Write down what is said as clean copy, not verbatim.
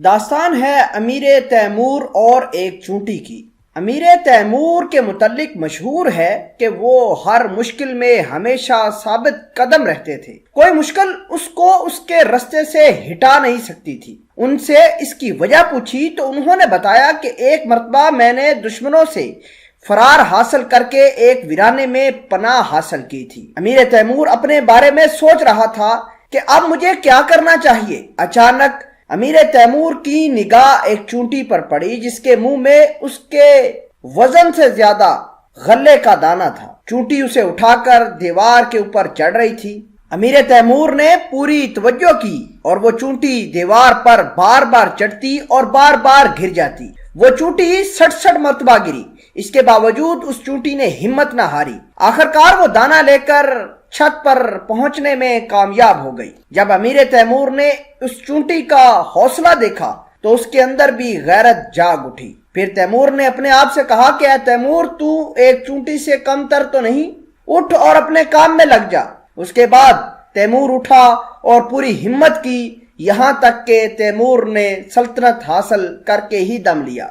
داستان ہے امیر تیمور اور ایک چونٹی کی۔ امیر تیمور کے متعلق مشہور ہے کہ وہ ہر مشکل میں ہمیشہ ثابت قدم رہتے تھے۔ کوئی مشکل اس کو اس کے رستے سے ہٹا نہیں سکتی تھی۔ ان سے اس کی وجہ پوچھی تو انہوں نے بتایا کہ ایک مرتبہ میں نے دشمنوں سے فرار حاصل کر کے ایک ویرانے میں پناہ حاصل کی تھی۔ امیر تیمور اپنے بارے میں سوچ رہا تھا کہ اب مجھے کیا کرنا چاہیے۔ اچانک امیر تیمور کی نگاہ ایک چونٹی پر پڑی جس کے منہ میں اس کے وزن سے زیادہ غلے کا دانہ تھا۔ چونٹی اسے اٹھا کر دیوار کے اوپر چڑھ رہی تھی۔ امیر تیمور نے پوری توجہ کی اور وہ چونٹی دیوار پر بار بار چڑھتی اور بار بار گر جاتی۔ وہ چونٹی 66 مرتبہ گری۔ اس کے باوجود اس چونٹی نے ہمت نہ ہاری۔ آخرکار وہ دانہ لے کر چھت پر پہنچنے میں کامیاب ہو گئی۔ جب امیر تیمور نے اس چونٹی کا حوصلہ دیکھا تو اس کے اندر بھی غیرت جاگ اٹھی۔ پھر تیمور نے اپنے آپ سے کہا کہ اے تیمور، تو ایک چونٹی سے کم تر تو نہیں، اٹھ اور اپنے کام میں لگ جا۔ اس کے بعد تیمور اٹھا اور پوری ہمت کی، یہاں تک کہ تیمور نے سلطنت حاصل کر کے ہی دم لیا۔